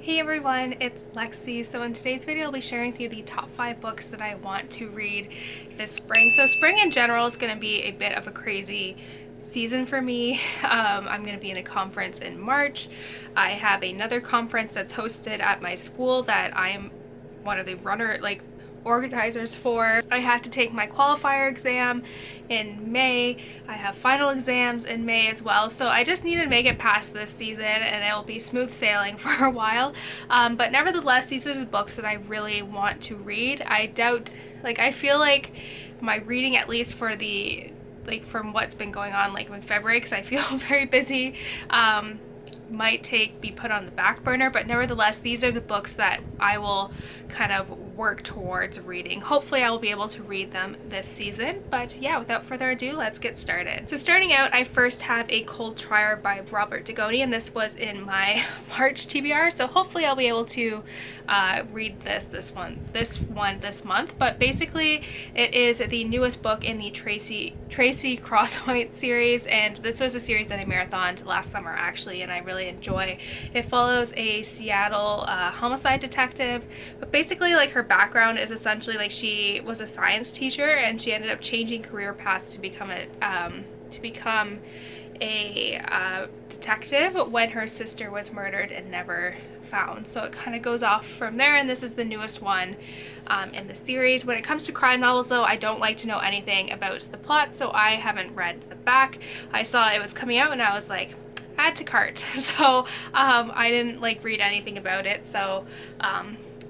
Hey everyone, it's Lexie. So in today's video I'll be sharing with you the top 5 books that I want to read this spring. So spring in general is going to be a bit of a crazy season for me. I'm going to be in a conference in March. I have another conference that's hosted at my school that I'm one of the organizers for. I have to take my qualifier exam in May. I have final exams in May as well. So I just need to make it past this season and it will be smooth sailing for a while. But nevertheless, these are the books that I really want to read. I feel like my reading, at least for the, from what's been going on in February, because I feel very busy, might be put on the back burner, but nevertheless these are the books that I will kind of work towards reading. Hopefully I will be able to read them this season, but yeah, without further ado, let's get started. So starting out, I first have A Cold Trier by Robert Dugoni, and this was in my March TBR, so hopefully I'll be able to read this month. But basically it is the newest book in the Tracy Crosspoint series, and this was a series that I marathoned last summer actually, and I really enjoy. It follows a Seattle homicide detective, but basically her background is essentially she was a science teacher and she ended up changing career paths to become a detective when her sister was murdered and never found. So it kind of goes off from there, and this is the newest one in the series. When it comes to crime novels though, I don't like to know anything about the plot, so I haven't read the back. I saw it was coming out and I was like, add to cart. So I didn't read anything about it. So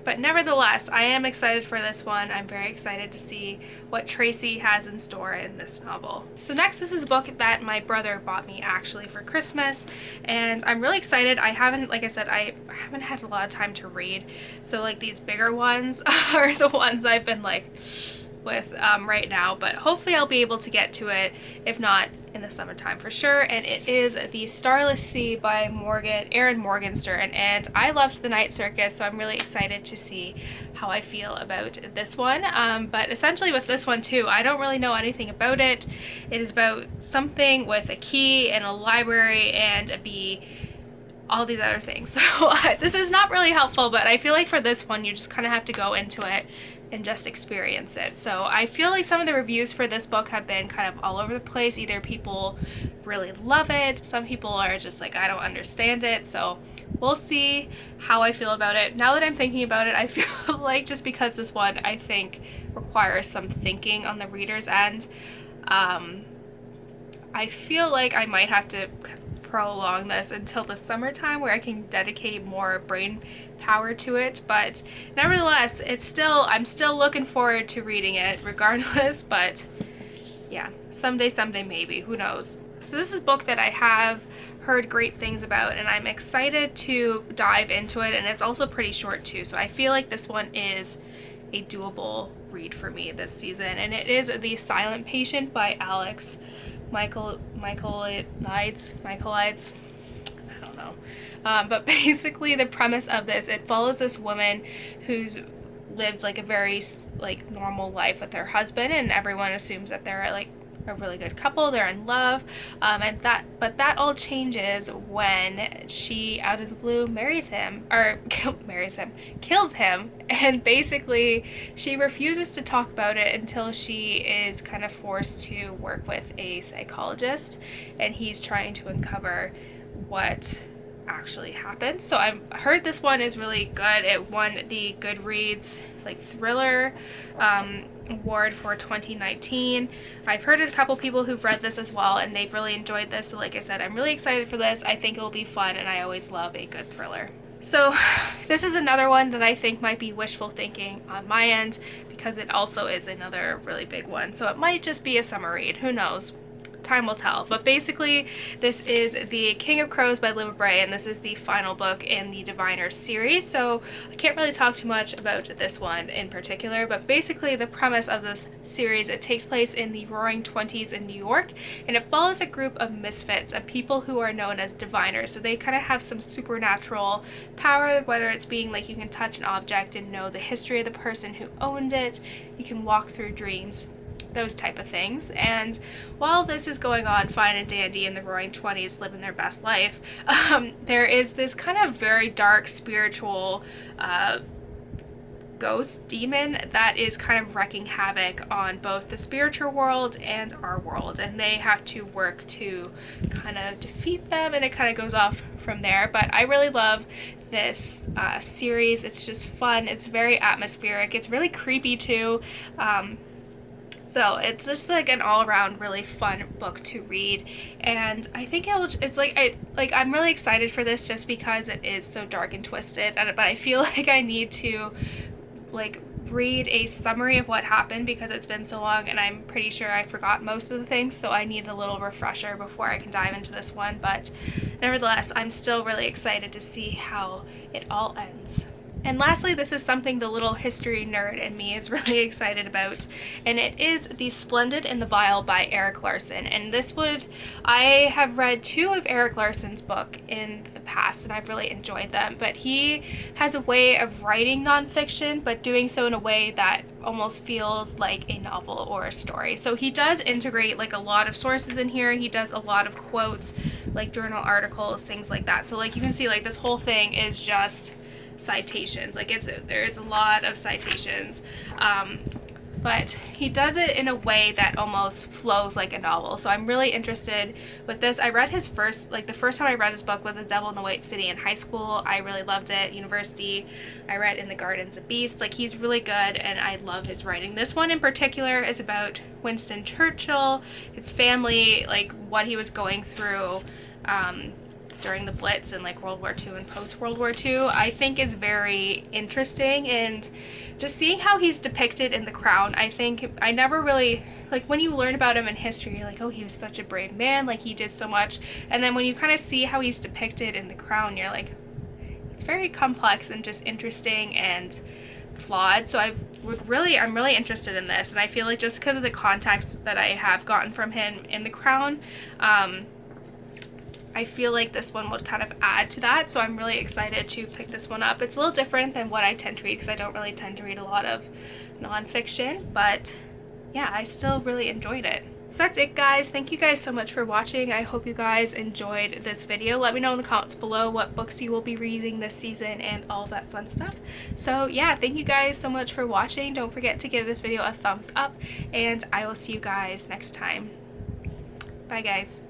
but nevertheless, I am excited for this one. I'm very excited to see what Tracy has in store in this novel. So next, this is a book that my brother bought me actually for Christmas, and I'm really excited. I haven't, like I said, I haven't had a lot of time to read, so these bigger ones are the ones I've been with right now, but hopefully I'll be able to get to it, if not in the summertime for sure. And it is the Starless Sea by Erin Morgenstern, and I loved The Night Circus, so I'm really excited to see how I feel about this one. But essentially with this one too, I don't really know anything about it. It is about something with a key and a library and a bee, all these other things. So this is not really helpful, but I feel like for this one you just kind of have to go into it and just experience it. So I feel like some of the reviews for this book have been kind of all over the place. Either people really love it, some people are just like, I don't understand it. So we'll see how I feel about it. Now that I'm thinking about it, I feel like just because this one I think requires some thinking on the reader's end, I feel like I might have to prolong this until the summertime where I can dedicate more brain power to it. But nevertheless, I'm still looking forward to reading it regardless. But yeah, someday maybe, who knows. So this is a book that I have heard great things about, and I'm excited to dive into it, and it's also pretty short too, so I feel like this one is a doable read for me this season, and it is The Silent Patient by Michaelides. I don't know. But basically the premise of this, it follows this woman who's lived a very normal life with her husband, and everyone assumes that they're a really good couple, they're in love, but that all changes when she out of the blue kills him, and basically she refuses to talk about it until she is kind of forced to work with a psychologist, and he's trying to uncover what actually happened. So I've heard this one is really good. It won the Goodreads thriller award for 2019. I've heard a couple people who've read this as well, and they've really enjoyed this. So like I said, I'm really excited for this. I think it will be fun, and I always love a good thriller. So this is another one that I think might be wishful thinking on my end, because it also is another really big one. So it might just be a summer read, who knows? Time will tell. But basically this is The King of Crows by Libba Bray, and this is the final book in the Diviners series, so I can't really talk too much about this one in particular. But basically the premise of this series, it takes place in the Roaring Twenties in New York, and it follows a group of misfits, of people who are known as diviners. So they kind of have some supernatural power, whether it's being you can touch an object and know the history of the person who owned it, you can walk through dreams, those type of things. And while this is going on fine and dandy in the roaring 20s, living their best life, there is this kind of very dark spiritual ghost demon that is kind of wreaking havoc on both the spiritual world and our world, and they have to work to kind of defeat them, and it kind of goes off from there. But I really love this series. It's just fun, it's very atmospheric, it's really creepy too. So it's just like an all-around really fun book to read, and I think it's like I'm really excited for this just because it is so dark and twisted, but I feel like I need to like read a summary of what happened because it's been so long and I'm pretty sure I forgot most of the things, so I need a little refresher before I can dive into this one. But nevertheless, I'm still really excited to see how it all ends. And lastly, this is something the little history nerd in me is really excited about, and it is the Splendid and the Vial by Erik Larson. And I have read 2 of Erik Larson's book in the past, and I've really enjoyed them, but he has a way of writing nonfiction, but doing so in a way that almost feels like a novel or a story. So he does integrate like a lot of sources in here. He does a lot of quotes, like journal articles, things like that. So like you can see, like this whole thing is just citations, like there's a lot of citations, but he does it in a way that almost flows like a novel. So I'm really interested with this. I read his the first time I read his book was A Devil in the White City in high school. I really loved it. University, I read In the Gardens of Beasts. Like, he's really good and I love his writing. This one in particular is about Winston Churchill, his family, like what he was going through during the Blitz and like World War II and post World War II, I think is very interesting. And just seeing how he's depicted in The Crown, I think I never really, like when you learn about him in history, you're like, oh, he was such a brave man, like he did so much. And then when you kind of see how he's depicted in The Crown, you're like, it's very complex and just interesting and flawed. So I'm really interested in this, and I feel like just because of the context that I have gotten from him in The Crown, I feel like this one would kind of add to that, so I'm really excited to pick this one up. It's a little different than what I tend to read because I don't really tend to read a lot of nonfiction, but yeah, I still really enjoyed it. So that's it, guys. Thank you guys so much for watching. I hope you guys enjoyed this video. Let me know in the comments below what books you will be reading this season and all that fun stuff. So yeah, thank you guys so much for watching. Don't forget to give this video a thumbs up, and I will see you guys next time. Bye, guys.